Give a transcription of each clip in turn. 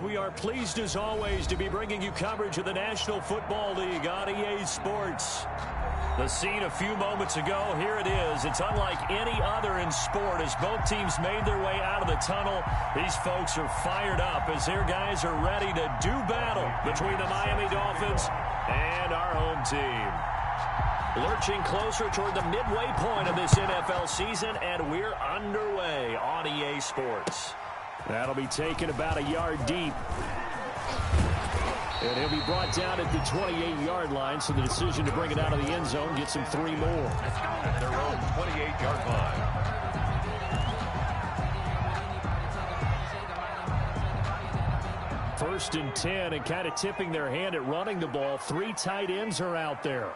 We are pleased as always to be bringing you coverage of the National Football League on EA Sports. The scene a few moments ago, here it is. It's unlike any other in sport as both teams made their way out of the tunnel. These folks are fired up as their guys are ready to do battle between the Miami Dolphins and our home team. Lurching closer toward the midway point of this NFL season, and we're underway on EA Sports. That'll be taken about a yard deep. And he'll be brought down at the 28-yard line, so the decision to bring it out of the end zone gets him 3 more. At their own 28-yard line. First and 10, and kind of tipping their hand at running the ball. 3 tight ends are out there.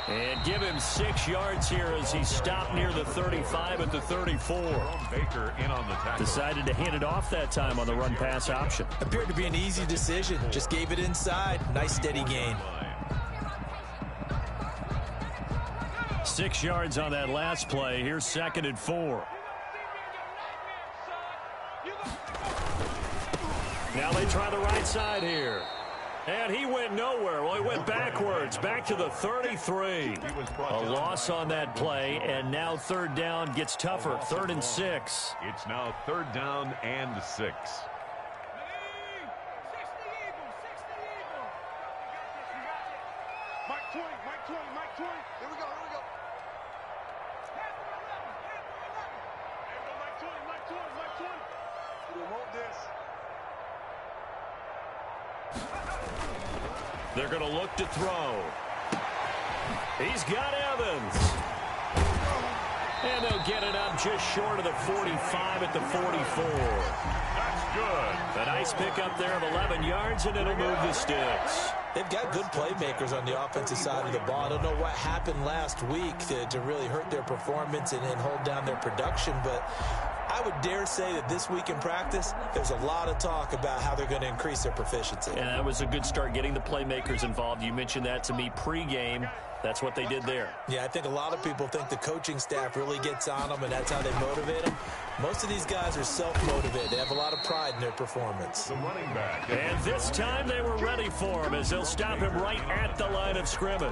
And give him 6 yards here as he stopped near the 35 at the 34. Baker in on the tackle. Decided to hand it off that time on the run-pass option. Appeared to be an easy decision. Just gave it inside. Nice steady gain. 6 yards on that last play. Here's 2nd and 4. Now they try the right side here. And he went nowhere. Well, he went backwards, back to the 33. A loss on that play, and now 3rd down gets tougher. 3rd and 6. It's now 3rd down and 6. They're going to look to throw. He's got Evans. And they'll get it up just short of the 45 at the 44. That's good. A nice pickup there of 11 yards, and it'll move the sticks. They've got good playmakers on the offensive side of the ball. I don't know what happened last week to really hurt their performance and hold down their production, but I would dare say that this week in practice, there's a lot of talk about how they're going to increase their proficiency. And that was a good start, getting the playmakers involved. You mentioned that to me pregame. That's what they did there. Yeah, I think a lot of people think the coaching staff really gets on them, and that's how they motivate them. Most of these guys are self-motivated. They have a lot of pride in their performance. The running back. And this time they were ready for him as they'll stop him right at the line of scrimmage.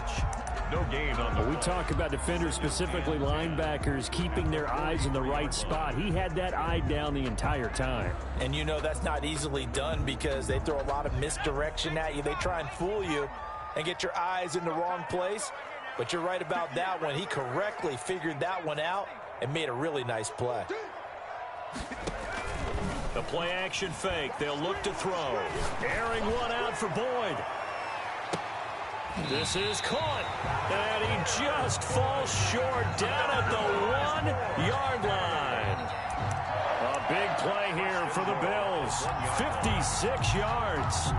No gain on the We talk about defenders, specifically linebackers, keeping their eyes in the right spot. He had that eye down the entire time. And you know that's not easily done because they throw a lot of misdirection at you. They try and fool you and get your eyes in the wrong place. But you're right about that one. He correctly figured that one out and made a really nice play. The play action fake. They'll look to throw. Airing one out for Boyd. This is caught. And he just falls short down at the 1-yard line. A big play here for the Bills. 56 yards.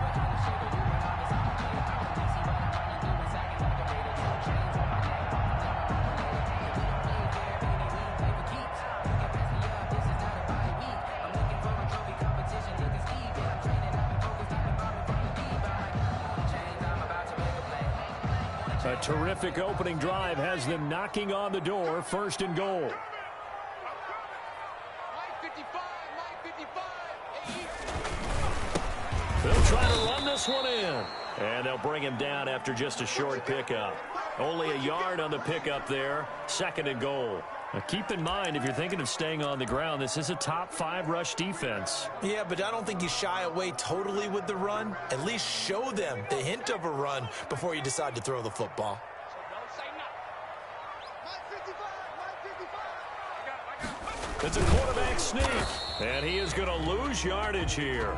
A terrific opening drive has them knocking on the door. 1st and goal. They'll try to run this one in. And they'll bring him down after just a short pickup. Only a yard on the pickup there. 2nd and goal. Now keep in mind, if you're thinking of staying on the ground, this is a top 5 rush defense. Yeah, but I don't think you shy away totally with the run. At least show them the hint of a run before you decide to throw the football. It's a quarterback sneak. And he is going to lose yardage here.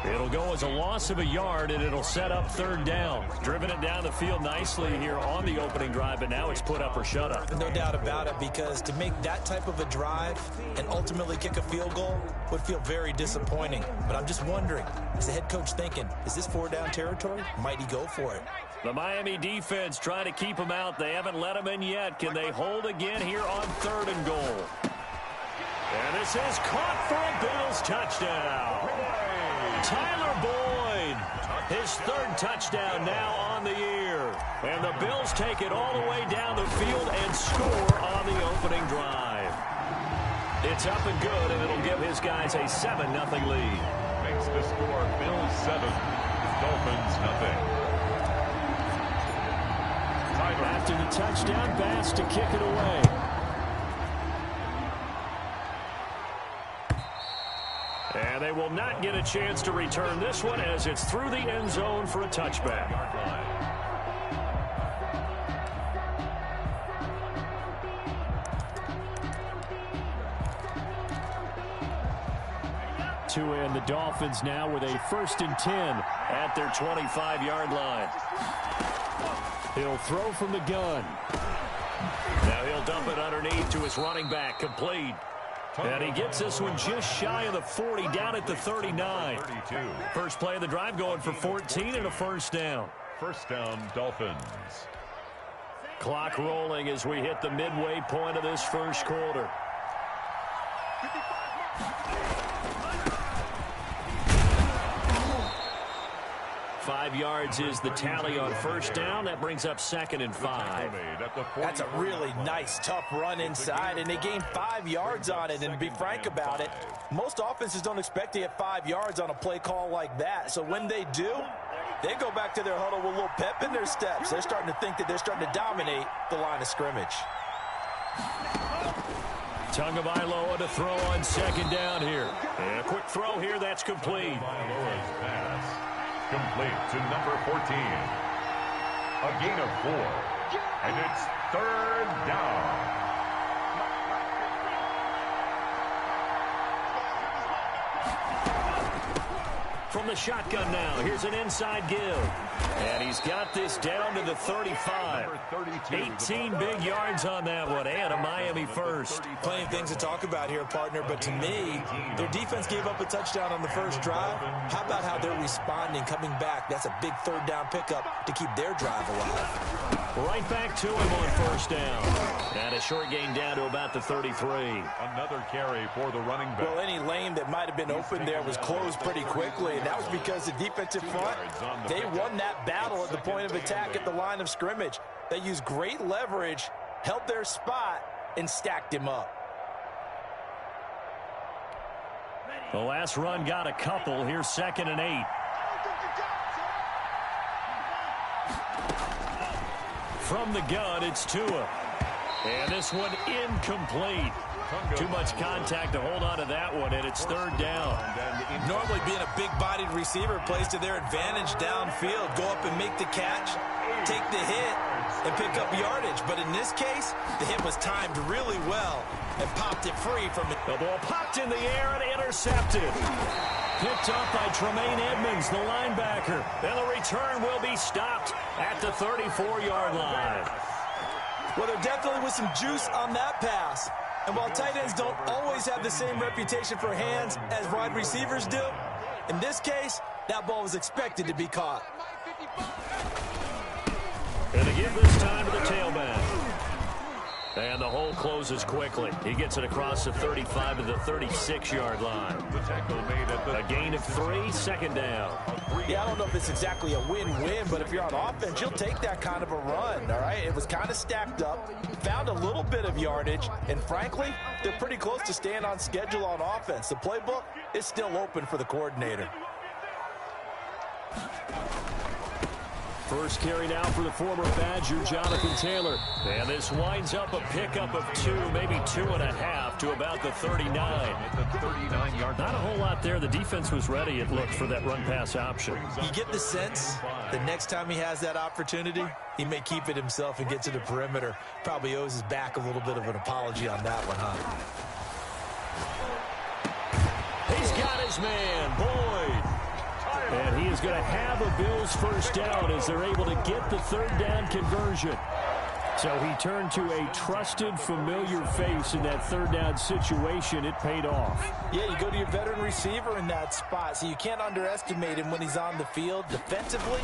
It'll go as a loss of a yard, and it'll set up 3rd down. Driven it down the field nicely here on the opening drive, but now it's put up or shut up. No doubt about it, because to make that type of a drive and ultimately kick a field goal would feel very disappointing. But I'm just wondering, is the head coach thinking, is this 4-down territory? Might he go for it? The Miami defense trying to keep him out. They haven't let him in yet. Can they hold again here on 3rd and goal? And this is caught for a Bills touchdown. Tyler Boyd His third touchdown now on the year. And the Bills take it all the way down the field and score on the opening drive. It's up and good, and it'll give his guys a 7-0 lead. Makes the score Bills 7, Dolphins 0. After the touchdown, Bass to kick it away. And they will not get a chance to return this one as it's through the end zone for a touchback. To end the Dolphins now with a 1st and 10 at their 25-yard line. He'll throw from the gun. Now he'll dump it underneath to his running back, complete. And he gets this one just shy of the 40, down at the 39. First play of the drive going for 14 and a first down. First down, Dolphins. Clock rolling as we hit the midway point of this first quarter. 5 yards is the tally on first down. That brings up 2nd and 5. That's a really nice, tough run inside, and they gained 5 yards on it. And to be frank about it, most offenses don't expect to get 5 yards on a play call like that. So when they do, they go back to their huddle with a little pep in their steps. They're starting to think that they're starting to dominate the line of scrimmage. Tagovailoa to throw on 2nd down here. And a quick throw here, that's complete. Complete to number 14. A gain of 4. And it's 3rd down. From the shotgun now, here's an inside give. And he's got this down to the 35. 18 big yards on that one, and a Miami first. Plenty of things to talk about here, partner, but to me, their defense gave up a touchdown on the first drive. How about how they're responding, coming back? That's a big 3rd down pickup to keep their drive alive. Right back to him on first down. And a short gain down to about the 33. Another carry for the running back. Well, any lane that might have been open there was closed pretty quickly, and that was because the defensive front, they won that battle at the point of attack at the line of scrimmage. They used great leverage, held their spot, and stacked him up. The last run got a couple. Here's 2nd and 8. From the gun, it's Tua. And this one incomplete. Too much contact to hold on to that one, and it's 3rd down. Normally being a big-bodied receiver plays to their advantage downfield. Go up and make the catch, take the hit, and pick up yardage. But in this case, the hit was timed really well and popped it free from it. The ball popped in the air and intercepted. Picked up by Tremaine Edmonds, the linebacker. And the return will be stopped at the 34-yard line. Well, there definitely was some juice on that pass. And while tight ends don't always have the same reputation for hands as wide receivers do, in this case, that ball was expected to be caught. And to give this time to the tailback. And the hole closes quickly. He gets it across the 35 to the 36-yard line. The tackle made at the a gain of 3, 2nd down. Yeah, I don't know if it's exactly a win-win, but if you're on offense, you'll take that kind of a run, all right? It was kind of stacked up, found a little bit of yardage, and frankly, they're pretty close to staying on schedule on offense. The playbook is still open for the coordinator. First carry now for the former Badger, Jonathan Taylor. And this winds up a pickup of 2, maybe 2.5 to about the 39. Not a whole lot there. The defense was ready, it looked, for that run-pass option. You get the sense the next time he has that opportunity, he may keep it himself and get to the perimeter. Probably owes his back a little bit of an apology on that one, huh? He's got his man, Boyd. And he is going to have a Bills first down as they're able to get the 3rd down conversion. So he turned to a trusted, familiar face in that third down situation. It paid off. Yeah, you go to your veteran receiver in that spot, so you can't underestimate him when he's on the field. Defensively,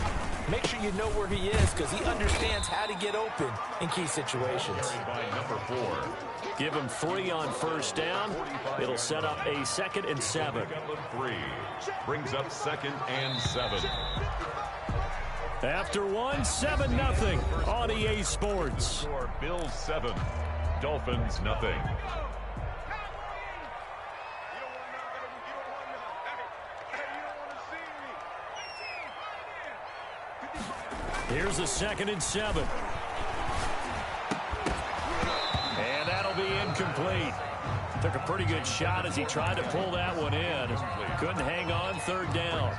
make sure you know where he is because he understands how to get open in key situations. By number 4. Give him 3 on first down. It'll set up a 2nd and 7. 3 brings up 2nd and 7. After 1, 7-0 on EA Sports. Bills 7, Dolphins nothing. Here's a 2nd and 7. And that'll be incomplete. Took a pretty good shot as he tried to pull that one in. Couldn't hang on, 3rd down.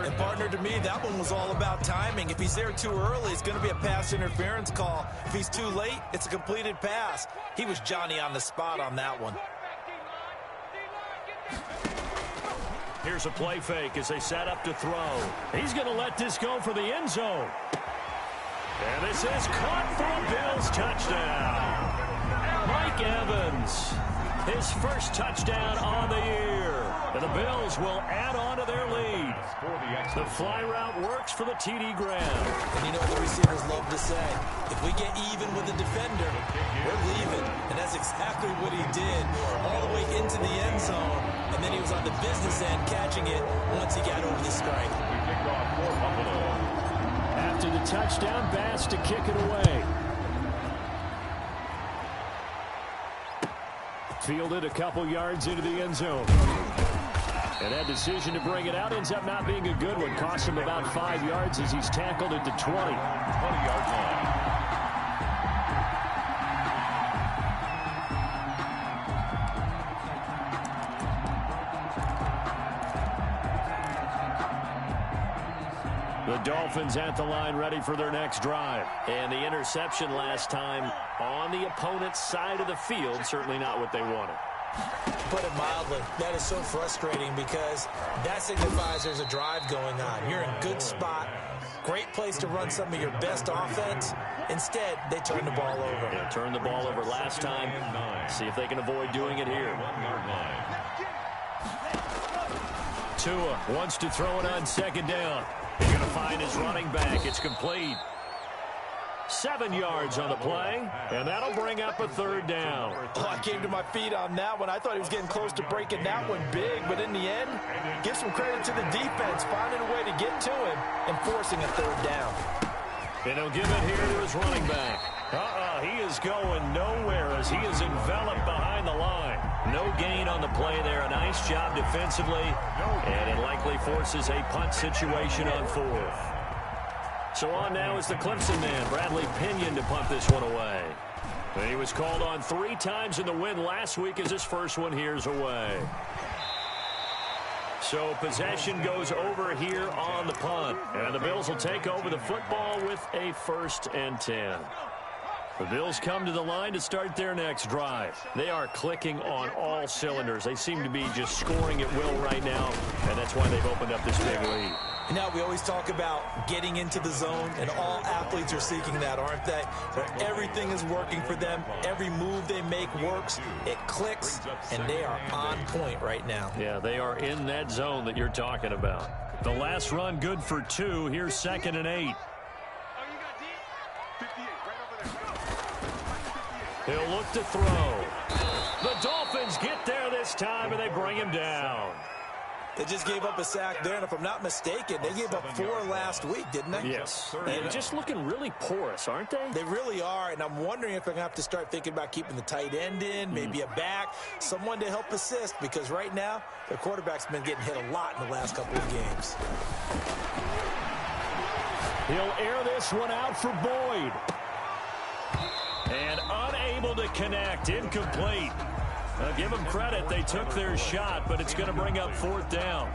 And partner, to me, that one was all about timing. If he's there too early, it's going to be a pass interference call. If he's too late, it's a completed pass. He was Johnny on the spot on that one. Here's a play fake as they set up to throw. He's going to let this go for the end zone. And this is caught for a Bills touchdown. Mike Evans, his first touchdown on the year. And the Bills will add on to their lead. The fly route works for the TD grab. And you know what the receivers love to say? If we get even with the defender, we're leaving. And that's exactly what he did all the way into the end zone. And then he was on the business end catching it once he got over the strike. After the touchdown, Bass to kick it away. Fielded a couple yards into the end zone. And that decision to bring it out ends up not being a good one. Cost him about 5 yards as he's tackled at the 20-yard line. The Dolphins at the line ready for their next drive. And the interception last time on the opponent's side of the field, certainly not what they wanted. Put it mildly, that is so frustrating because that signifies there's a drive going on. You're in a good spot, great place to run some of your best offense. Instead, they turn the ball over. Yeah, turned the ball over last time. See if they can avoid doing it here. Tua wants to throw it on 2nd down. He's going to find his running back. It's complete. 7 yards on the play, and that'll bring up a 3rd down. Oh, I came to my feet on that one. I thought he was getting close to breaking that one big, but in the end, give some credit to the defense, finding a way to get to him and forcing a 3rd down. And he'll give it here to his running back. He is going nowhere as he is enveloped behind the line. No gain on the play there. A nice job defensively, and it likely forces a punt situation on 4th. So on now is the Clemson man, Bradley Pinion, to punt this one away. And he was called on 3 times in the win last week as his first one here's away. So possession goes over here on the punt. And the Bills will take over the football with a 1st and 10. The Bills come to the line to start their next drive. They are clicking on all cylinders. They seem to be just scoring at will right now, and that's why they've opened up this big lead. Now, we always talk about getting into the zone, and all athletes are seeking that, aren't they? Where everything is working for them. Every move they make works. It clicks, and they are on point right now. Yeah, they are in that zone that you're talking about. The last run good for 2. Here's 2nd and 8. He'll look to throw. The Dolphins get there this time, and they bring him down. They just gave up a sack there, and if I'm not mistaken, they gave up 4 last week, didn't they? Yes. And just looking really porous, aren't they? They really are, and I'm wondering if I'm going to have to start thinking about keeping the tight end in, maybe a back, someone to help assist, because right now, their quarterback's been getting hit a lot in the last couple of games. He'll air this one out for Boyd. And unable to connect, incomplete. Give them credit, they took their shot, but it's going to bring up 4th down.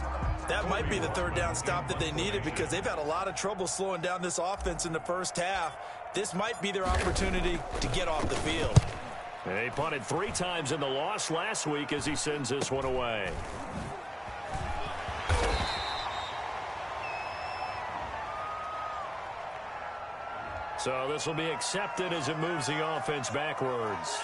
That might be the 3rd down stop that they needed because they've had a lot of trouble slowing down this offense in the first half. This might be their opportunity to get off the field. He punted 3 times in the loss last week as he sends this one away. So this will be accepted as it moves the offense backwards.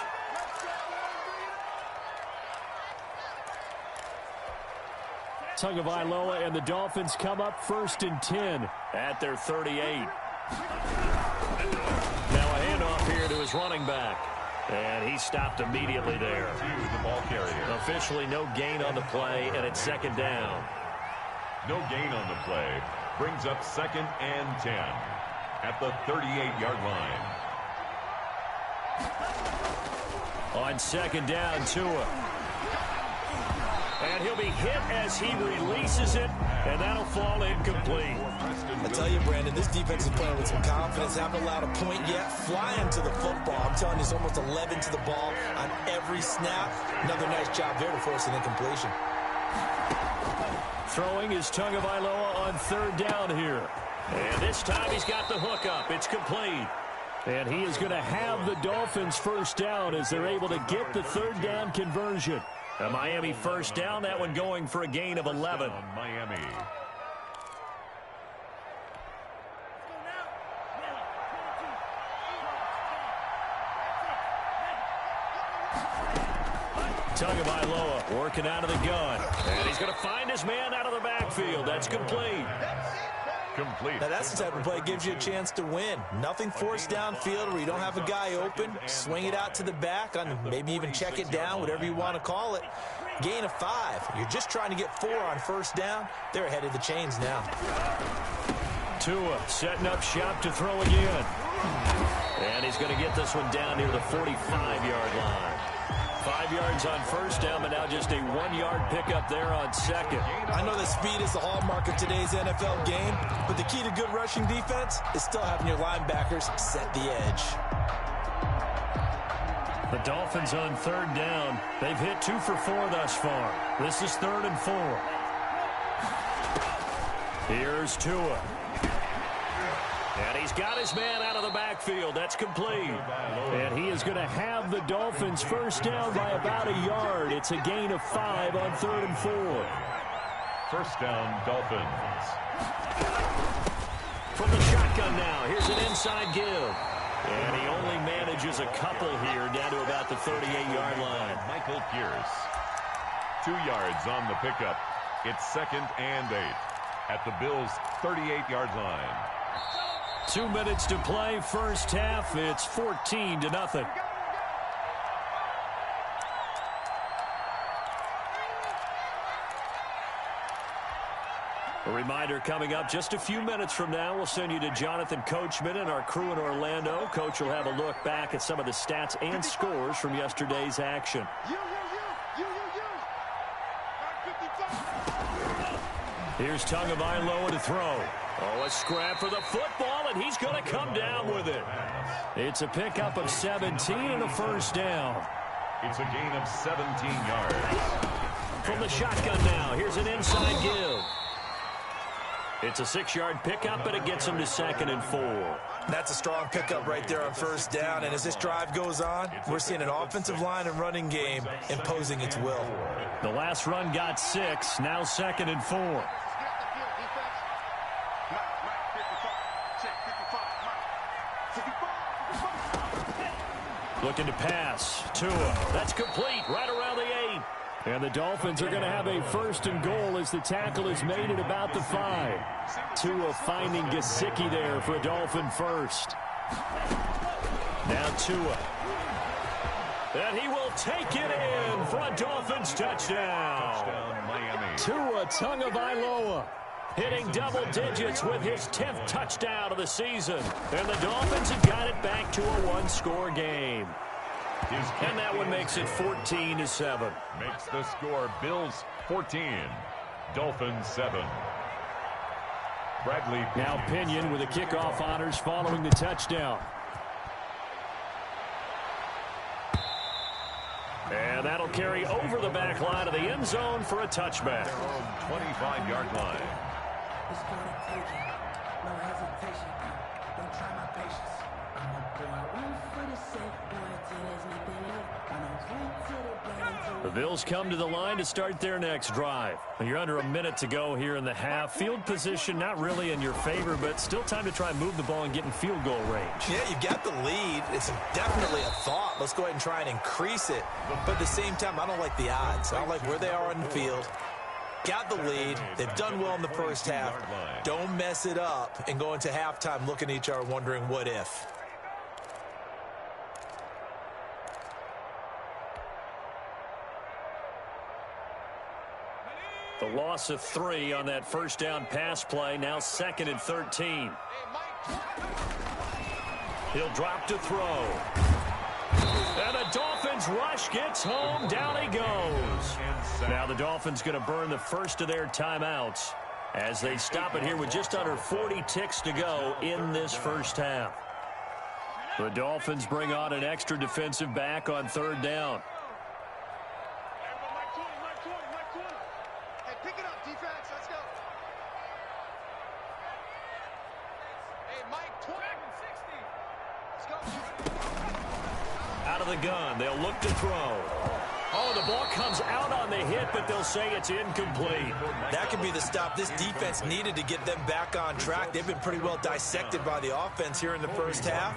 Tagovailoa and the Dolphins come up 1st and 10 at their 38. Now a handoff here to his running back. And he stopped immediately there. To the ball carrier. Officially no gain on the play, and it's 2nd down. No gain on the play. Brings up 2nd and 10 at the 38-yard line. On 2nd down, Tua. And he'll be hit as he releases it, and that'll fall incomplete. I tell you, Brandon, this defense is playing with some confidence. Haven't allowed a point yet. Flying to the football. I'm telling you, it's almost 11 to the ball on every snap. Another nice job there to force an incompletion. Throwing is Tagovailoa on 3rd down here. And this time he's got the hook up. It's complete. And he is going to have the Dolphins 1st down as they're able to get the 3rd down conversion. A Miami 1st down, that one going for a gain of 11. Miami. Tagovailoa working out of the gun. And he's going to find his man out of the backfield. That's complete. Complete. Now that's the type of play that gives you a chance to win. Nothing forced downfield where you don't have a guy open. Swing it out to the back, on maybe even check it down, whatever you want to call it. Gain of 5. You're just trying to get 4 on 1st down. They're ahead of the chains now. Tua setting up shop to throw again. And he's going to get this one down near the 45-yard line. 5 yards on 1st down, but now just a 1-yard pickup there on 2nd. I know that speed is the hallmark of today's NFL game, but the key to good rushing defense is still having your linebackers set the edge. The Dolphins on 3rd down. They've hit 2 for 4 thus far. This is 3rd and 4. Here's Tua. And he's got his man out of the backfield. That's complete. And he is going to have the Dolphins 1st down by about a yard. It's a gain of 5 on 3rd and 4. 1st down, Dolphins. From the shotgun now. Here's an inside give. And he only manages a couple here down to about the 38-yard line. Michael Pierce. 2 yards on the pickup. It's 2nd and 8 at the Bills' 38-yard line. 2 minutes to play, 1st half. It's 14-0. A reminder coming up just a few minutes from now. We'll send you to Jonathan Coachman and our crew in Orlando. Coach will have a look back at some of the stats and scores from yesterday's action. Here's Tagovailoa to throw. Oh, a scrap for the football, and he's going to come down with it. It's a pickup of 17 and a 1st down. It's a gain of 17 yards. From the shotgun now, here's an inside give. It's a 6-yard pickup, but it gets him to 2nd and 4. That's a strong pickup right there on 1st down, and as this drive goes on, we're seeing an offensive line and running game imposing its will. The last run got 6, now 2nd and 4. Looking to pass. Tua. That's complete right around the 8. And the Dolphins are going to have a 1st and goal as the tackle is made at about the 5. Tua finding Gesicki there for a Dolphin 1st. Now Tua. And he will take it in for a Dolphins touchdown. Miami. Tua Tagovailoa hitting double digits with his 10th touchdown of the season. And the Dolphins have got it back to a 1-score game. And that one makes it 14-7. Makes the score Bills 14, Dolphins 7. Bradley. Now Pinion with the kickoff honors following the touchdown. And that'll carry over the back line of the end zone for a touchback. 25-yard line. It's gonna take it. No hesitation. Don't try my patience. The Bills come to the line to start their next drive. You're under a minute to go here in the half. Field position not really in your favor, but still time to try and move the ball and get in field goal range. Yeah, you got the lead. It's definitely a thought. Let's go ahead and try and increase it. But at the same time, I don't like the odds. I don't like where they are on the field. Got the lead. They've done well in the first half. Don't mess it up and go into halftime looking at each other wondering what if. The loss of 3 on that first down pass play. Now 2nd and 13. He'll drop to throw. And the Dolphins rush gets home. Down he goes. Now the Dolphins going to burn the first of their timeouts as they stop it here with just under 40 ticks to go in this first half. The Dolphins bring on an extra defensive back on 3rd down. Out of the gun, they'll look to throw. Oh, the ball comes out on the hit, but they'll say it's incomplete. That could be the stop this defense needed to get them back on track. They've been pretty well dissected by the offense here in the first half.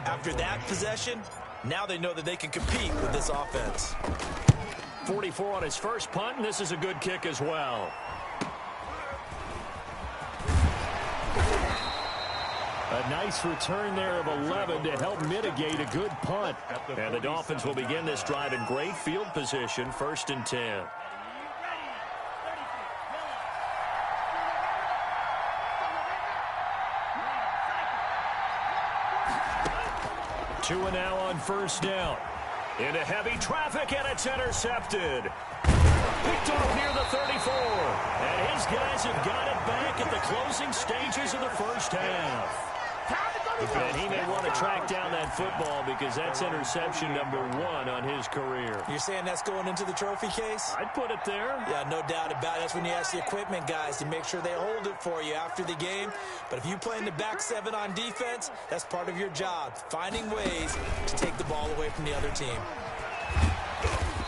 After that possession, now they know that they can compete with this offense. 44 on his first punt, and this is a good kick as well. A nice return there of 11 to help mitigate a good punt. And the Dolphins will begin this drive in great field position, 1st and 10. Two and now on 1st down. Into heavy traffic, and it's intercepted. Picked off near the 34. And his guys have got it back at the closing stages of the first half. And he may want to track down that football because that's interception number 1 on his career. You're saying that's going into the trophy case? I'd put it there. Yeah, no doubt about it. That's when you ask the equipment guys to make sure they hold it for you after the game. But if you play in the back 7 on defense, that's part of your job, finding ways to take the ball away from the other team.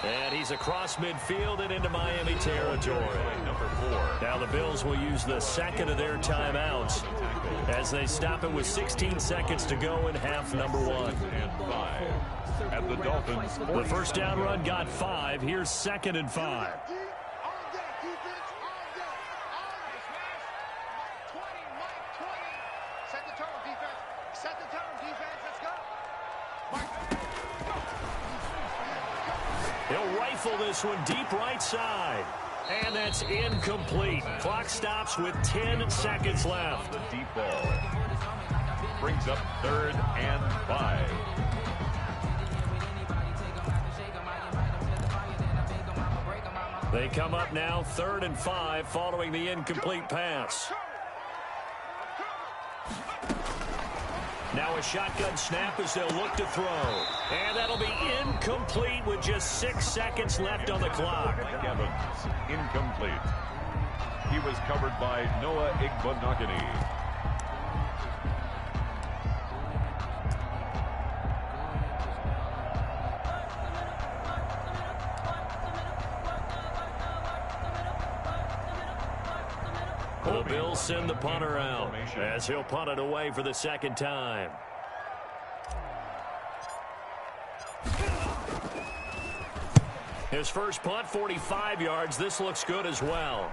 And he's across midfield and into Miami territory. Number 4. Now the Bills will use the 2nd of their timeouts as they stop it with 16 seconds to go in half number 1. And 5. At the Dolphins. The first down run got 5. Here's 2nd and 5. He'll rifle this one deep right side. And that's incomplete. Clock stops with 10 seconds left. The deep ball. Brings up 3rd and 5. They come up now 3rd and 5 following the incomplete pass. Now a shotgun snap as they'll look to throw. And that'll be incomplete with just 6 seconds left on the clock. Evans, incomplete. He was covered by Noah Igbenogany. The Bills send the punter out as he'll punt it away for the 2nd time. His first punt, 45 yards. This looks good as well.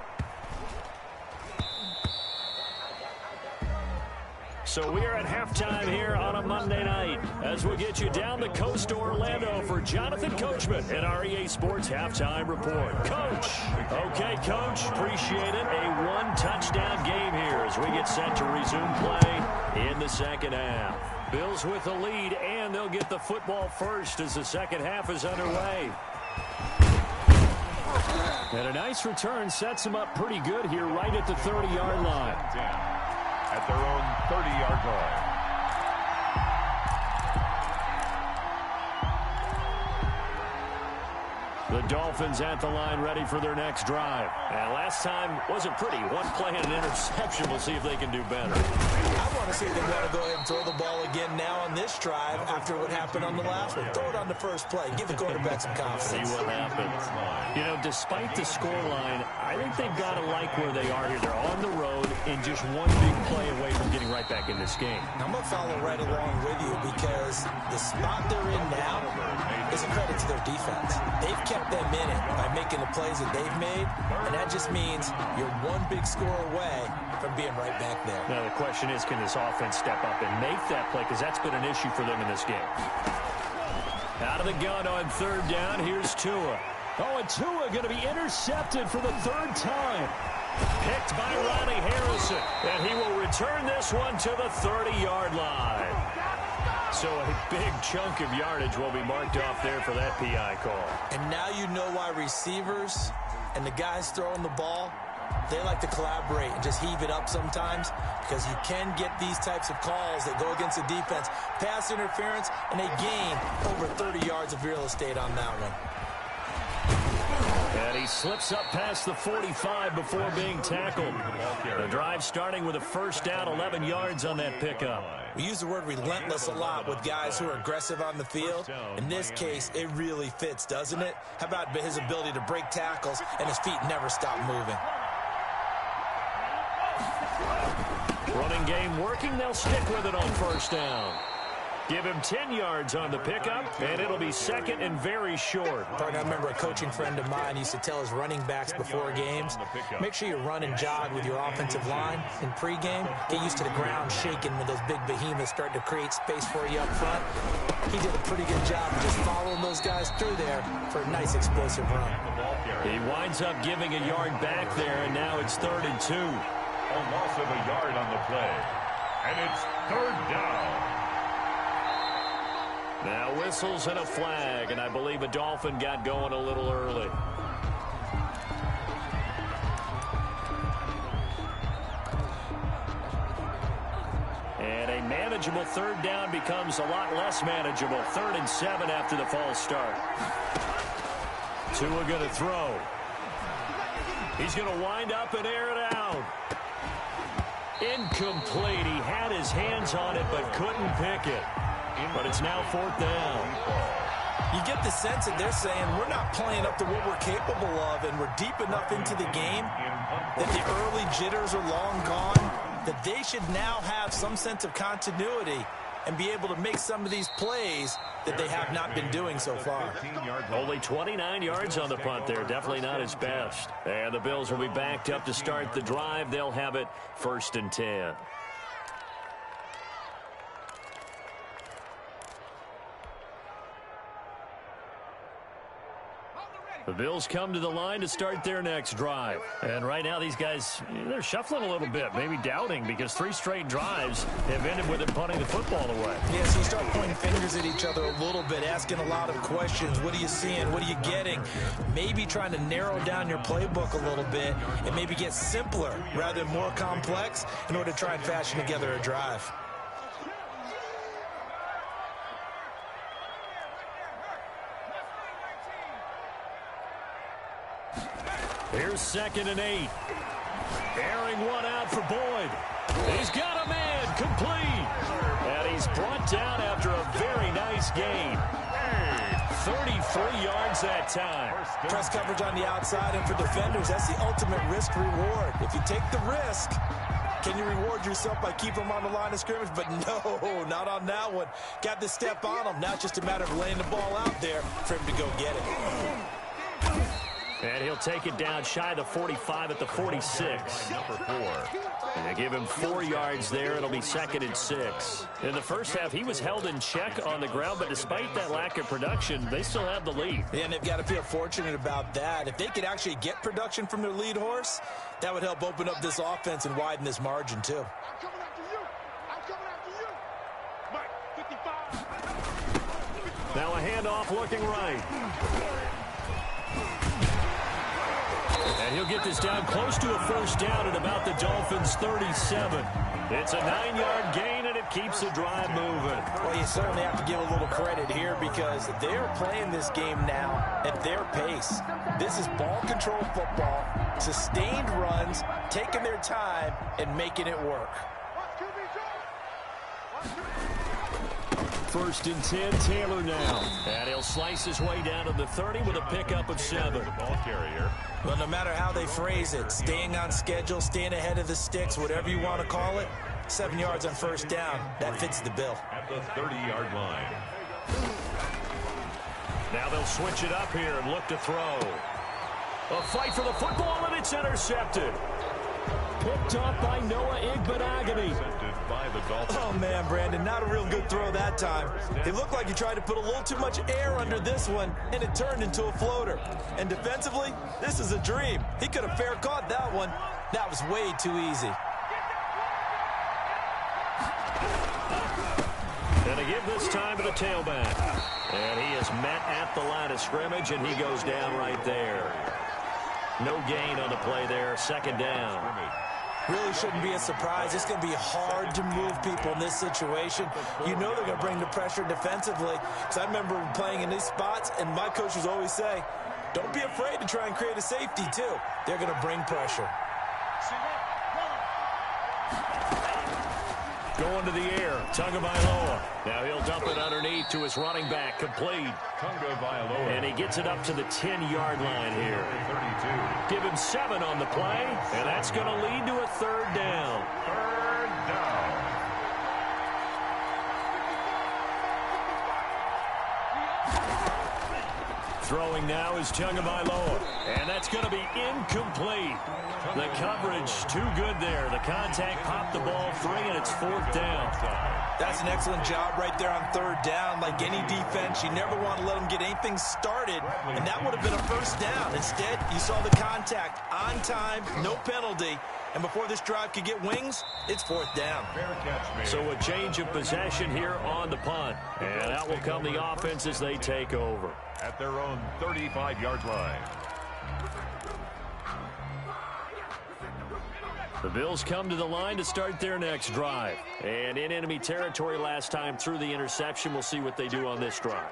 So we are at halftime here on a Monday night as we get you down the coast to Orlando for Jonathan Coachman at our EA Sports Halftime Report. Coach. Okay, Coach. Appreciate it. A 1-touchdown game here as we get set to resume play in the 2nd half. Bills with the lead, and they'll get the football first as the 2nd half is underway. And a nice return sets them up pretty good here right at the 30-yard line. At their own 30-yard line. The Dolphins at the line ready for their next drive. And last time wasn't pretty. One play and an interception. We'll see if they can do better. I want to see if they want to go ahead and throw the ball again now on this drive after what happened on the last one. Throw it on the first play. Give the quarterback some confidence. See what happens. You know, despite the scoreline, I think they've got to like where they are here. They're on the road and just one big play away from getting right back in this game. I'm going to follow right along with you because the spot they're in now is a credit to their defense. They've kept them in it by making the plays that they've made, and that just means you're one big score away from being right back there. Now, the question is, can this offense step up and make that play? Because that's been an issue for them in this game. Out of the gun on third down, here's Tua. Oh, and Tua going to be intercepted for the third time. Picked by Ronnie Harrison, and he will return this one to the 30-yard line. So a big chunk of yardage will be marked off there for that PI call. And now you know why receivers and the guys throwing the ball, they like to collaborate and just heave it up sometimes because you can get these types of calls that go against the defense. Pass interference, and they gain over 30 yards of real estate on that one. And he slips up past the 45 before being tackled. The drive starting with a first down, 11 yards on that pickup. We use the word relentless a lot with guys who are aggressive on the field. In this case, it really fits, doesn't it? How about his ability to break tackles and his feet never stop moving? Running game working. They'll stick with it on first down. Give him 10 yards on the pickup, and it'll be second and very short. I remember a coaching friend of mine used to tell his running backs before games, make sure you run and jog with your offensive line in pregame. Get used to the ground shaking when those big behemoths start to create space for you up front. He did a pretty good job of just following those guys through there for a nice explosive run. He winds up giving a yard back there, and now it's 3rd and 2. A loss of a yard on the play. And it's 3rd down. Now whistles and a flag, and I believe a Dolphin got going a little early. And a manageable 3rd down becomes a lot less manageable. 3rd and 7 after the false start. Tua going to throw. He's going to wind up and air it out. Incomplete. He had his hands on it but couldn't pick it. But it's now 4th down. You get the sense that they're saying we're not playing up to what we're capable of, and we're deep enough into the game that the early jitters are long gone, that they should now have some sense of continuity and be able to make some of these plays that they have not been doing so far. Only 29 yards on the punt there. Definitely not his best. And the Bills will be backed up to start the drive. They'll have it 1st and 10. The Bills come to the line to start their next drive. And right now these guys, they're shuffling a little bit, maybe doubting, because 3 straight drives have ended with them punting the football away. Yeah, so you start pointing fingers at each other a little bit, asking a lot of questions. What are you seeing? What are you getting? Maybe trying to narrow down your playbook a little bit and maybe get simpler rather than more complex in order to try and fashion together a drive. Here's 2nd and 8. Airing one out for Boyd. He's got a man complete. And he's brought down after a very nice gain. 33 yards that time. Press coverage on the outside, and for defenders, that's the ultimate risk reward. If you take the risk, can you reward yourself by keeping them on the line of scrimmage? But no, not on that one. Got to step on them. Now it's just a matter of laying the ball out there for him to go get it. And he'll take it down shy of the 45 at the 46. Number 4. And they give him 4 yards there. It'll be 2nd and 6. In the first half, he was held in check on the ground, but despite that lack of production, they still have the lead. Yeah, and they've got to feel fortunate about that. If they could actually get production from their lead horse, that would help open up this offense and widen this margin, too. I'm coming after you. I'm coming after you. Mike, 55. Now a handoff looking right. And he'll get this down close to a first down at about the Dolphins' 37. It's a 9-yard gain, and it keeps the drive moving. Well, you certainly have to give a little credit here because they're playing this game now at their pace. This is ball control football, sustained runs, taking their time, and making it work. First and 10, Taylor now. And he'll slice his way down to the 30 with a pickup of 7. Ball carrier. Well, no matter how they phrase it, staying on schedule, staying ahead of the sticks, whatever you want to call it, 7 yards on first down, that fits the bill. At the 30-yard line. Now they'll switch it up here and look to throw. A fight for the football, and it's intercepted. Picked off by Noah Igbenogany. By the Dolphins. Oh, man, Brandon, not a real good throw that time. It looked like he tried to put a little too much air under this one, and it turned into a floater. And defensively, this is a dream. He could have fair caught that one. That was way too easy. And they give this time to the tailback. And he is met at the line of scrimmage, and he goes down right there. No gain on the play there, second down. Really shouldn't be a surprise. It's going to be hard to move people in this situation. You know they're going to bring the pressure defensively. Because I remember playing in these spots, and my coaches always say, don't be afraid to try and create a safety, too. They're going to bring pressure. Going to the air, Tagovailoa. Now he'll dump it underneath to his running back, complete. Tagovailoa. And he gets it up to the 10-yard line here. 32. Give him 7 on the play, and that's going to lead to a third down. Third down. Throwing now is Tagovailoa, and that's going to be incomplete. The coverage too good there. The contact popped the ball free, and it's fourth down. That's an excellent job right there on third down. Like any defense, you never want to let them get anything started, and that would have been a first down. Instead, you saw the contact on time, no penalty, and before this drive could get wings, it's fourth down. Fair catch, man. So a change of possession here on the punt, and out will come the offense as they take over. At their own 35-yard line. The Bills come to the line to start their next drive. And in enemy territory last time through the interception. We'll see what they do on this drive.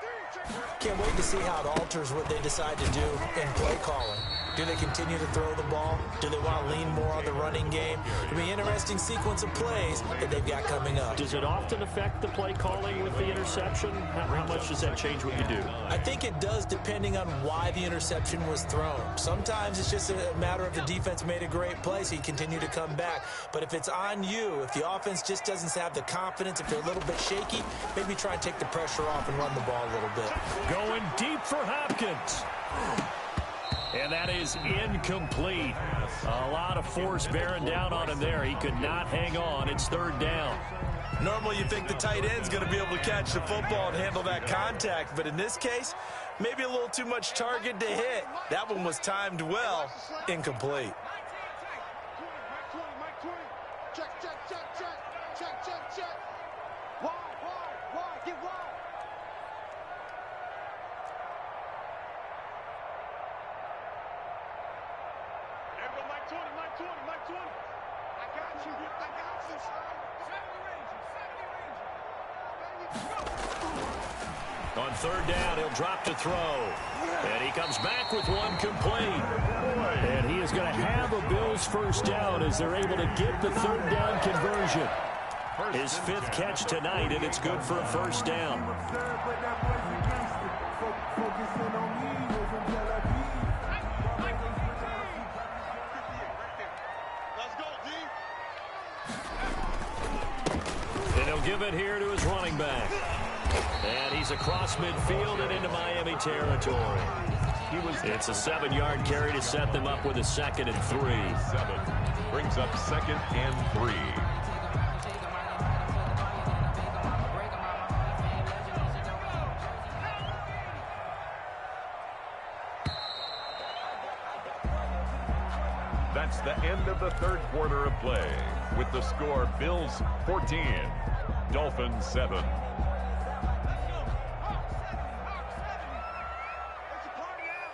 Can't wait to see how it alters what they decide to do in play calling. Do they continue to throw the ball? Do they want to lean more on the running game? It'll be an interesting sequence of plays that they've got coming up. Does it often affect the play calling with the interception? How much does that change what you do? I think it does depending on why the interception was thrown. Sometimes it's just a matter of the defense made a great play, so you continue to come back. But if it's on you, if the offense just doesn't have the confidence, if they're a little bit shaky, maybe try and take the pressure off and run the ball a little bit. Going deep for Hopkins. And that is incomplete. A lot of force bearing down on him there. He could not hang on. It's third down. Normally you think the tight end's going to be able to catch the football and handle that contact, but in this case, maybe a little too much target to hit. That one was timed well, incomplete. Check. Wide, get wide. Mike 20. I got you. On third down, he'll drop to throw. And he comes back with one complete. And he is going to have a Bills first down as they're able to get the third down conversion. His 5th catch tonight, and it's good for a first down. And he'll give it here to his running back. And he's across midfield and into Miami territory. It's a 7-yard carry to set them up with a 2nd and 3. 7 brings up 2nd and 3. That's the end of the third quarter of play. With the score, Bills 14, Dolphins 7. It's a party now.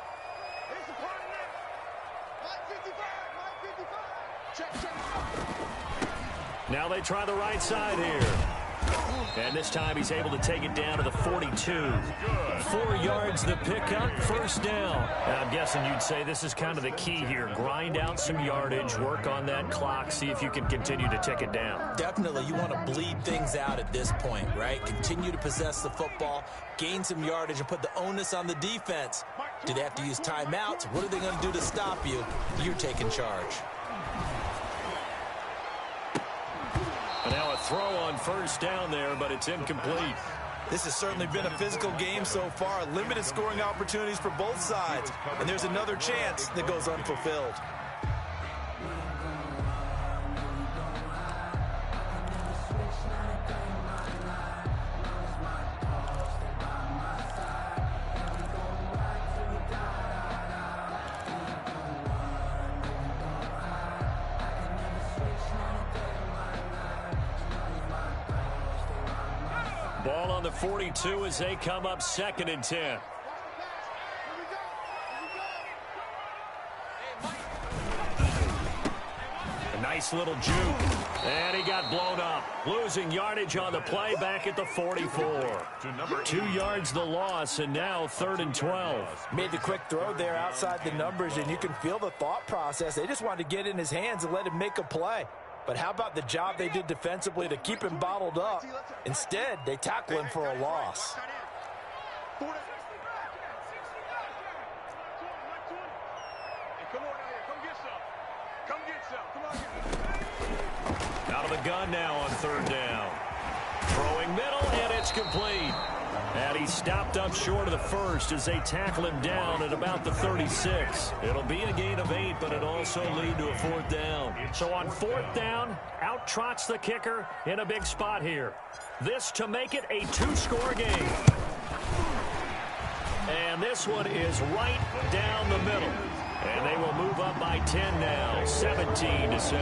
Now they try the right side here. And this time he's able to take it down to the 42. 4 yards the pickup, first down. And I'm guessing you'd say this is kind of the key here. Grind out some yardage, work on that clock, see if you can continue to tick it down. Definitely, you want to bleed things out at this point, right? Continue to possess the football, gain some yardage, and put the onus on the defense. Do they have to use timeouts? What are they going to do to stop you? You're taking charge. And now a throw on first down there, but it's incomplete. This has certainly been a physical game so far. Limited scoring opportunities for both sides. And there's another chance that goes unfulfilled. Ball on the 42 as they come up 2nd and 10. A nice little juke. And he got blown up. Losing yardage on the play back at the 44. 2 yards the loss, and now 3rd and 12. Made the quick throw there outside the numbers, and you can feel the thought process. They just wanted to get in his hands and let him make a play. But how about the job they did defensively to keep him bottled up? Instead, they tackle him for a loss. Out of the gun now on 3rd down. Throwing middle, and it's complete. And he stopped up short of the first as they tackle him down at about the 36. It'll be a gain of 8, but it also lead to a 4th down. So on 4th down, out trots the kicker in a big spot here. This to make it a 2-score game. And this one is right down the middle. And they will move up by 10 now, 17-7.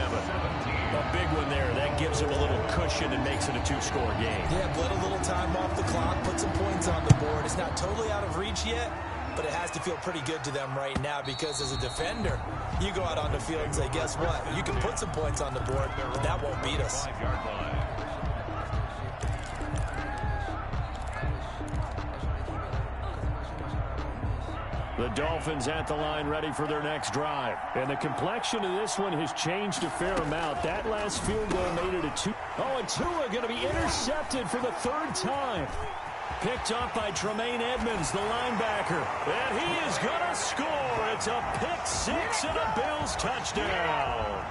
A big one there. That gives them a little cushion and makes it a 2-score game. Yeah, bled a little time off the clock, put some points on the board. It's not totally out of reach yet, but it has to feel pretty good to them right now because as a defender, you go out on the field and say, guess what? You can put some points on the board, but that won't beat us. The Dolphins at the line ready for their next drive. And the complexion of this one has changed a fair amount. That last field goal made it a 2. Oh, and Tua going to be intercepted for the 3rd time. Picked up by Tremaine Edmonds, the linebacker. And he is going to score. It's a pick 6 and a Bills touchdown.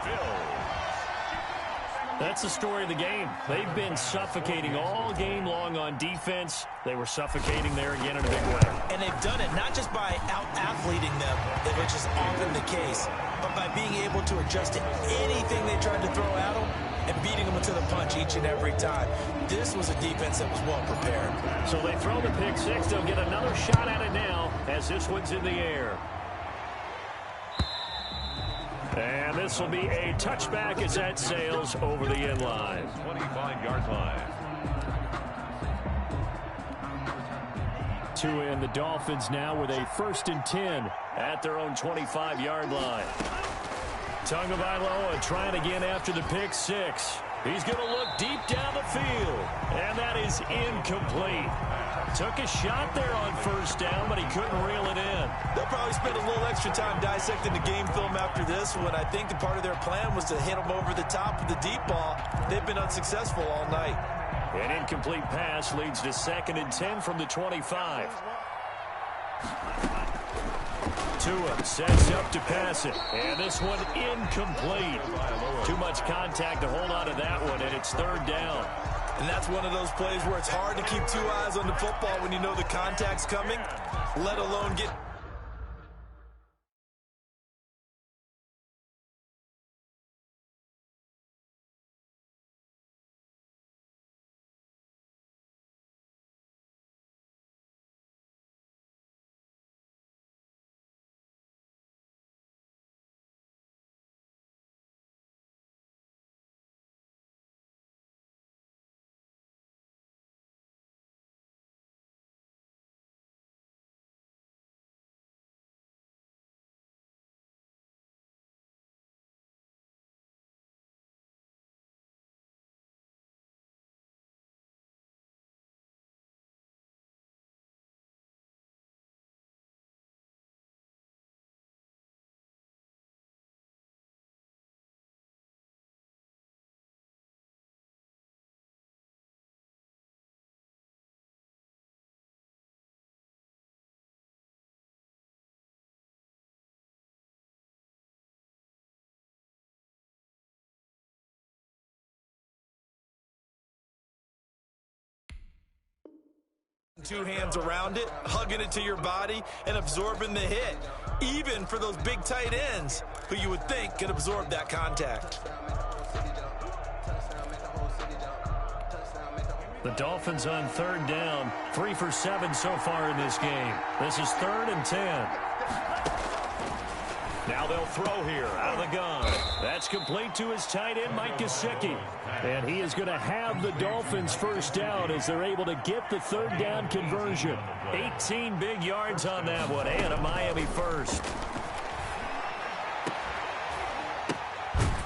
That's the story of the game. They've been suffocating all game long on defense. They were suffocating there again in a big way. And they've done it not just by out-athleting them, which is often the case, but by being able to adjust to anything they tried to throw at them and beating them to the punch each and every time. This was a defense that was well prepared. So they throw the pick 6. They'll get another shot at it now as this one's in the air. And this will be a touchback as that sails over the end line. 25-yard line. Tua and the Dolphins now with a 1st and 10 at their own 25-yard line. Tagovailoa trying again after the pick 6. He's going to look deep down the field, and that is incomplete. Took a shot there on 1st down, but he couldn't reel it in. They'll probably spend a little extra time dissecting the game film after this one. I think the part of their plan was to hit them over the top with the deep ball. They've been unsuccessful all night. An incomplete pass leads to 2nd and 10 from the 25. Tua sets up to pass it, and this one incomplete. Too much contact to hold on to that one, and it's 3rd down. And that's one of those plays where it's hard to keep 2 eyes on the football when you know the contact's coming, let alone get 2 hands around it, hugging it to your body, and absorbing the hit, even for those big tight ends who you would think could absorb that contact. The Dolphins on 3rd down, 3 for 7 so far in this game. This is 3rd and 10. Now they'll throw here out of the gun. That's complete to his tight end, Mike Gesicki. And he is going to have the Dolphins first down as they're able to get the 3rd down conversion. 18 big yards on that one, and a Miami first.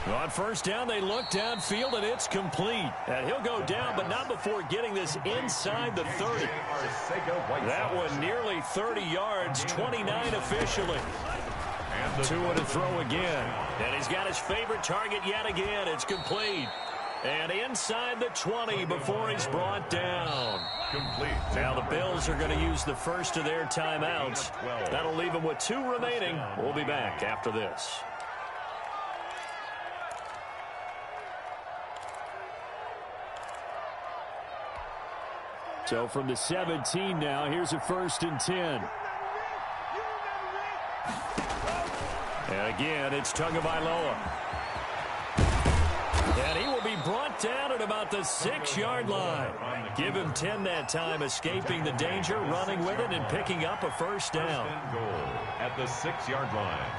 On 1st down, they look downfield, and it's complete. And he'll go down, but not before getting this inside the 30. That one nearly 30 yards, 29 officially. Tua to throw again. And he's got his favorite target yet again. It's complete. And inside the 20 before he's brought down. Complete. Now the Bills are going to use the first of their timeouts. That'll leave them with 2 remaining. We'll be back after this. So from the 17 now, here's a 1st and 10. And again, it's Tagovailoa. And he will be brought down at about the 6-yard line. Give him 10 that time, escaping the danger, running with it, and picking up a 1st down. At the 6-yard line.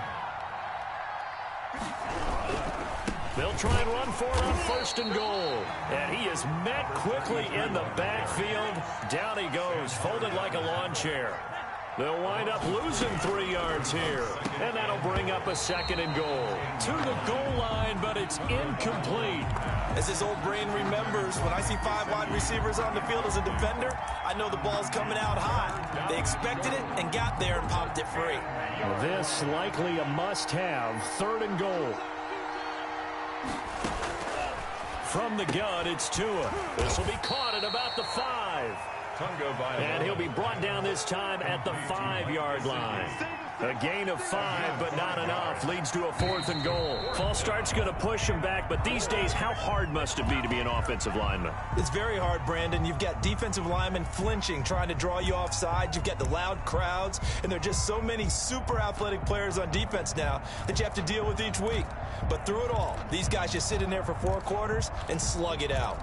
They'll try and run for it on 1st and goal. And he is met quickly in the backfield. Down he goes, folded like a lawn chair. They'll wind up losing 3 yards here. And that'll bring up a 2nd and goal. To the goal line, but it's incomplete. As his old brain remembers, when I see 5 wide receivers on the field as a defender, I know the ball's coming out hot. They expected it and got there and popped it free. Well, this likely a must-have, 3rd and goal. From the gun, it's Tua. This will be caught at about the 5. And he'll be brought down this time at the 5-yard line. A gain of 5, but not enough. Leads to a 4th and goal. False start's going to push him back, but these days, how hard must it be to be an offensive lineman? It's very hard, Brandon. You've got defensive linemen flinching, trying to draw you offside. You've got the loud crowds, and there are just so many super athletic players on defense now that you have to deal with each week. But through it all, these guys just sit in there for 4 quarters and slug it out.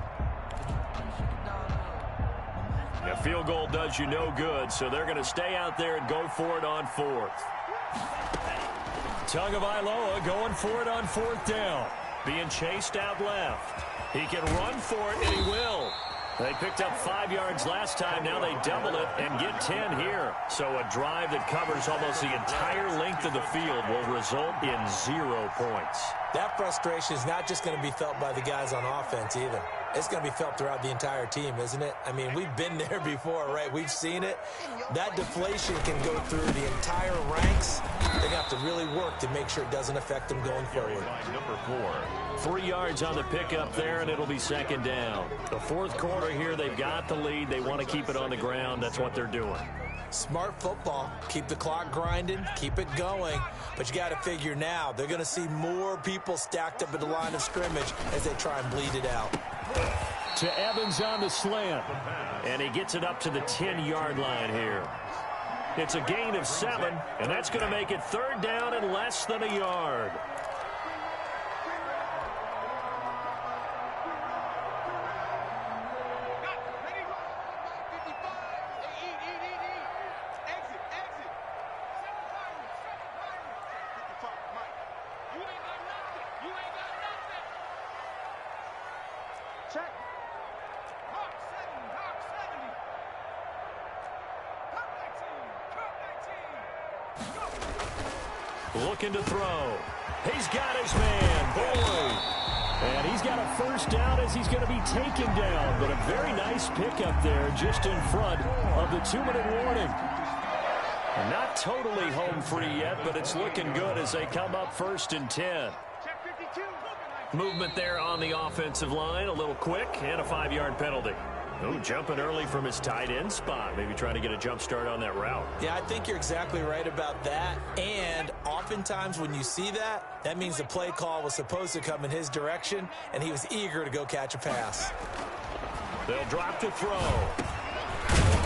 A field goal does you no good, so they're going to stay out there and go for it on 4th. Tagovailoa going for it on 4th down. Being chased out left. He can run for it, and he will. They picked up 5 yards last time. Now they double it and get 10 here. So a drive that covers almost the entire length of the field will result in 0 points. That frustration is not just going to be felt by the guys on offense either. It's going to be felt throughout the entire team, isn't it? I mean, we've been there before, right? We've seen it. That deflation can go through the entire ranks. They're going to have to really work to make sure it doesn't affect them going forward. Number 4. 3 yards on the pickup there, and it'll be 2nd down. The 4th quarter here, they've got the lead. They want to keep it on the ground. That's what they're doing. Smart football. Keep the clock grinding. Keep it going. But you got to figure now, they're going to see more people stacked up at the line of scrimmage as they try and bleed it out. To Evans on the slant. And he gets it up to the 10-yard line here. It's a gain of 7, and that's going to make it 3rd down and less than a yard. Looking to throw. He's got his man, Boyd. And he's got a 1st down as he's going to be taken down. But a very nice pickup there just in front of the 2-minute warning. Not totally home free yet, but it's looking good as they come up 1st and 10. Movement there on the offensive line, a little quick, and a 5-yard penalty. Oh, jumping early from his tight end spot. Maybe trying to get a jump start on that route. Yeah, I think you're exactly right about that. And oftentimes when you see that, that means the play call was supposed to come in his direction, and he was eager to go catch a pass. They'll drop to throw.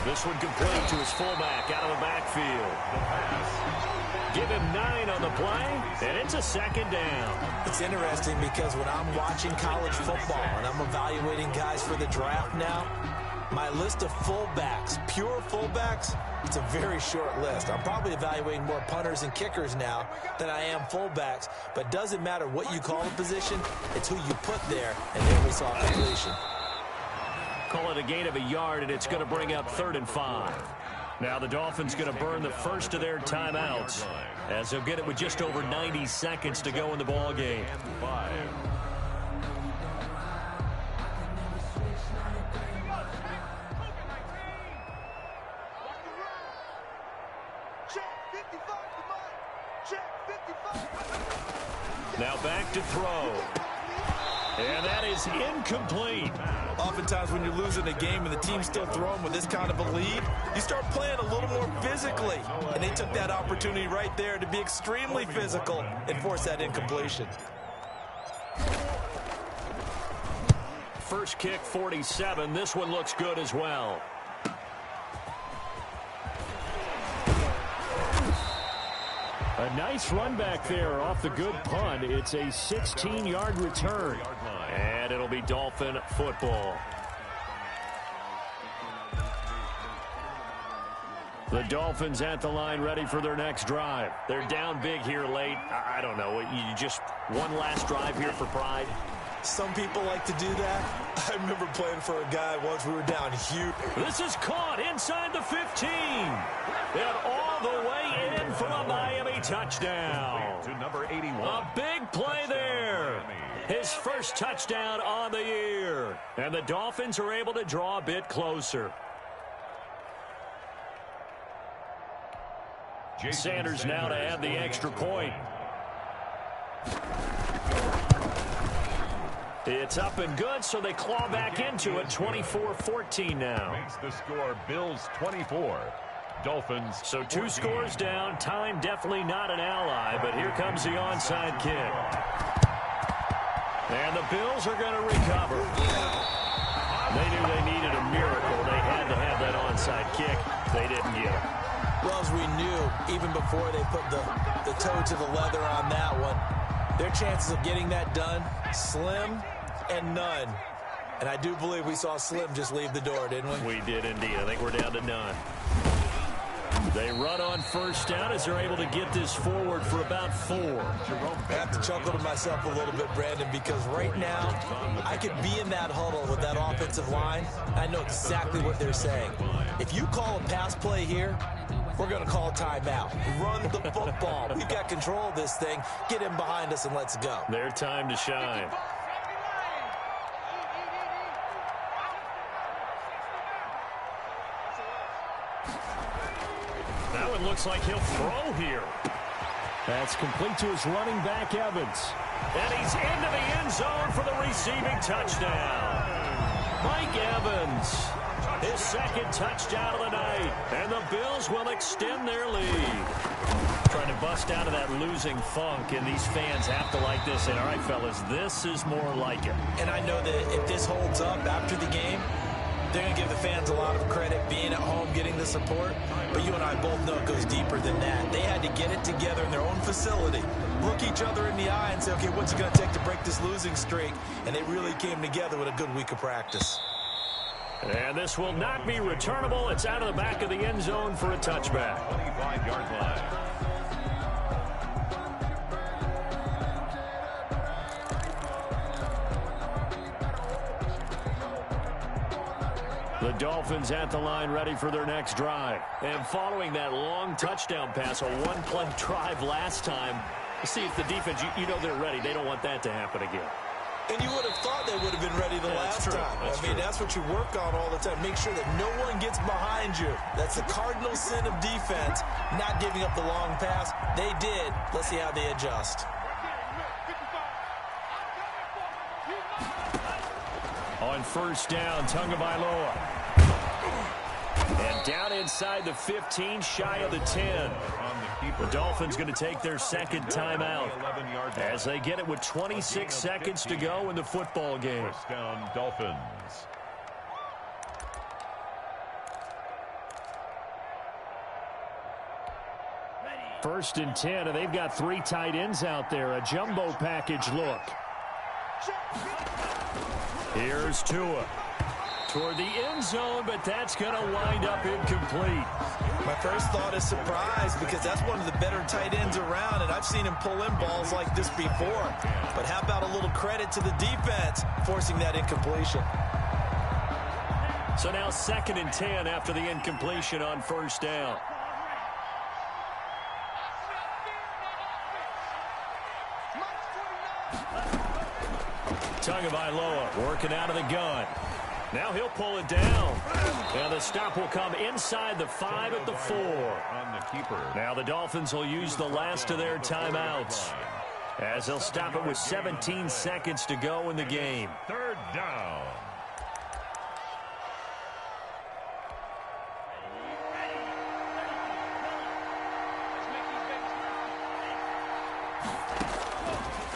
This one complete to his fullback out of the backfield. Give him 9 on the play, and it's a second down. It's interesting because when I'm watching college football and I'm evaluating guys for the draft now, my list of fullbacks, pure fullbacks, it's a very short list. I'm probably evaluating more punters and kickers now than I am fullbacks, but it doesn't matter what you call the position, it's who you put there, and there we saw completion. Call it a gain of a yard, and it's going to bring up 3rd and 5. Now the Dolphins going to burn the first of their timeouts as they'll get it with just over 90 seconds to go in the ball game. Now back to throw. And that is incomplete. Oftentimes when you're losing a game and the team's still throwing with this kind of a lead, you start playing a little more physically. And they took that opportunity right there to be extremely physical and force that incompletion. First kick, 47. This one looks good as well. A nice run back there off the good punt. It's a 16-yard return. And it'll be Dolphin football. The Dolphins at the line ready for their next drive. They're down big here late. I don't know. You just one last drive here for pride. Some people like to do that. I remember playing for a guy once. We were down huge. This is caught inside the 15. And all the way in for a Miami touchdown. To number 81. A big play there. His first touchdown on the year. And the Dolphins are able to draw a bit closer. Sanders now to add the extra point. It's up and good, so they claw back into it. 24-14 now. Makes the score Bills 24. Dolphins. So 2 scores down. Time definitely not an ally, but here comes the onside kick. And the Bills are going to recover. They knew they needed a miracle. They had to have that onside kick. They didn't get it. Well, as we knew, even before they put the toe to the leather on that one, their chances of getting that done, slim and none. And I do believe we saw Slim just leave the door, didn't we? We did indeed. I think we're down to none. They run on first down as they're able to get this forward for about 4. I have to chuckle to myself a little bit, Brandon, because right now I could be in that huddle with that offensive line. I know exactly what they're saying. If you call a pass play here, we're going to call timeout. Run the football. We've got control of this thing. Get him behind us and let's go. Their time to shine. That one looks like he'll throw here. That's complete to his running back, Evans. And he's into the end zone for the receiving touchdown. Mike Evans. His second touchdown of the night. And the Bills will extend their lead. Trying to bust out of that losing funk, and these fans have to like this. And all right, fellas, this is more like it. And I know that if this holds up after the game, they're going to give the fans a lot of credit being at home, getting the support. But you and I both know it goes deeper than that. They had to get it together in their own facility, look each other in the eye and say, okay, what's it going to take to break this losing streak? And they really came together with a good week of practice. And this will not be returnable. It's out of the back of the end zone for a touchback. 25-yard line. The Dolphins at the line ready for their next drive. And following that long touchdown pass, a one-play drive last time, let's see if the defense, you know they're ready. They don't want that to happen again. And you would have thought they would have been ready the last time. That's what you work on all the time. Make sure that no one gets behind you. That's the cardinal sin of defense, not giving up the long pass. They did. Let's see how they adjust. On first down, Tagovailoa. And down inside the 15, shy of the 10. The Dolphins going to take their second timeout as they get it with 26 seconds to go in the football game. First down, Dolphins. 1st and 10, and they've got 3 tight ends out there. A jumbo package look. Here's Tua. Toward the end zone, but that's going to wind up incomplete. My first thought is surprise because that's one of the better tight ends around, and I've seen him pull in balls like this before. But how about a little credit to the defense forcing that incompletion? So now 2nd and 10 after the incompletion on 1st down. Tagovailoa working out of the gun. Now he'll pull it down. And the stop will come inside the 5 at the 4. On the keeper. Now the Dolphins will use the last of their timeouts as they'll stop it with 17 seconds to go in the game. 3rd down.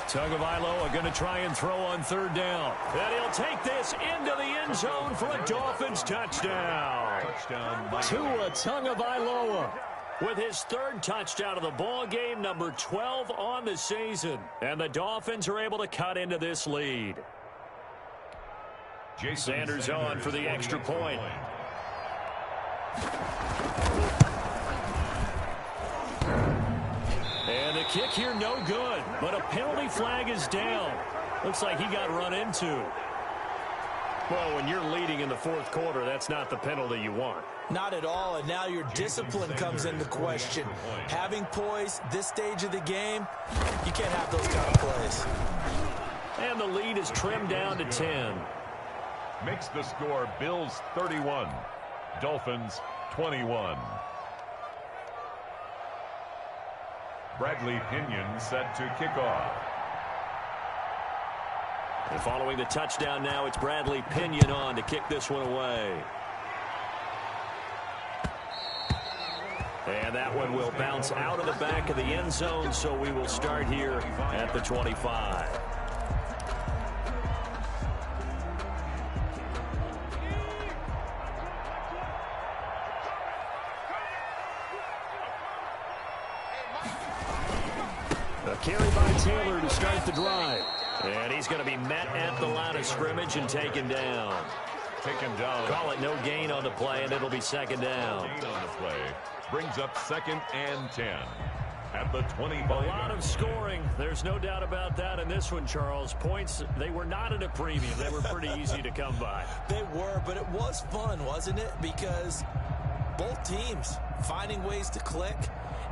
Tagovailoa going to try and throw on 3rd down. And he'll take this into the end zone for a Dolphins touchdown. Tua Tagovailoa with his 3rd touchdown of the ball game, number 12 on the season. And the Dolphins are able to cut into this lead. Sanders on for the extra point. And the kick here no good, but a penalty flag is down. Looks like he got run into. Well, when you're leading in the 4th quarter, that's not the penalty you want. Not at all, and now your discipline comes into question. Having poise this stage of the game, you can't have those kind of plays. And the lead is trimmed down to 10. Makes the score Bills 31, Dolphins 21. Bradley Pinion set to kick off. And following the touchdown now, it's Bradley Pinion on to kick this one away. And that one will bounce out of the back of the end zone, so we will start here at the 25. A carry by Taylor to start the drive. And he's going to be met at the line of scrimmage and taken down. Taken down. Call it no gain on the play, and it'll be 2nd down. Gain on the play. Brings up 2nd and 10. At the 25. A lot of scoring. There's no doubt about that in this one, Charles. Points, they were not at a premium. They were pretty easy to come by. They were, but it was fun, wasn't it? Because both teams finding ways to click.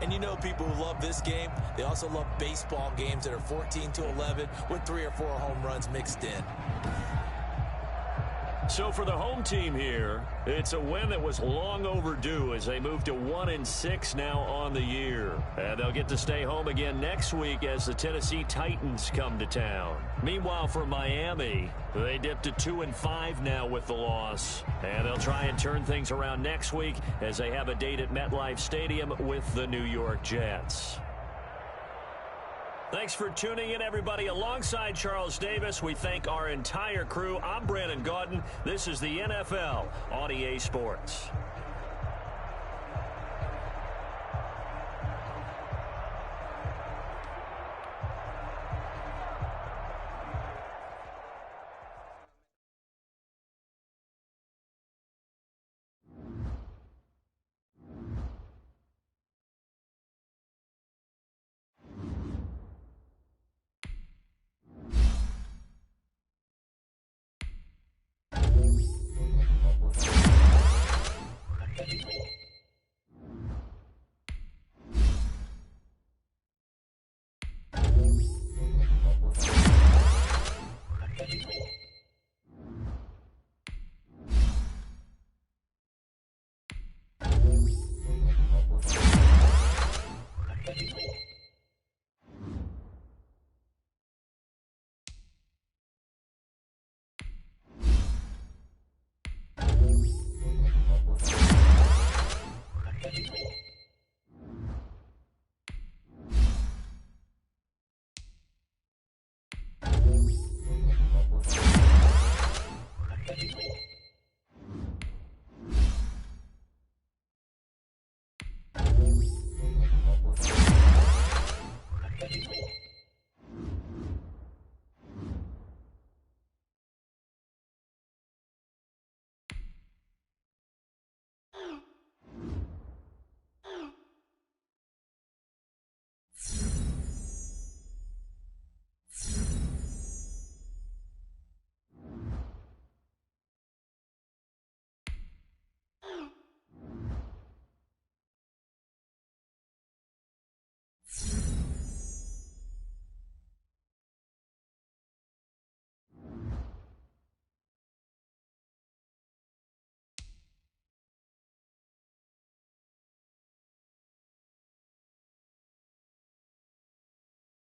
And you know people who love this game, they also love baseball games that are 14-11 with 3 or 4 home runs mixed in. So for the home team here, it's a win that was long overdue as they move to 1-6 now on the year. And they'll get to stay home again next week as the Tennessee Titans come to town. Meanwhile, for Miami, they dipped to 2-5 now with the loss. And they'll try and turn things around next week as they have a date at MetLife Stadium with the New York Jets. Thanks for tuning in, everybody. Alongside Charles Davis, we thank our entire crew. I'm Brandon Gaudin. This is the NFL on EA Sports.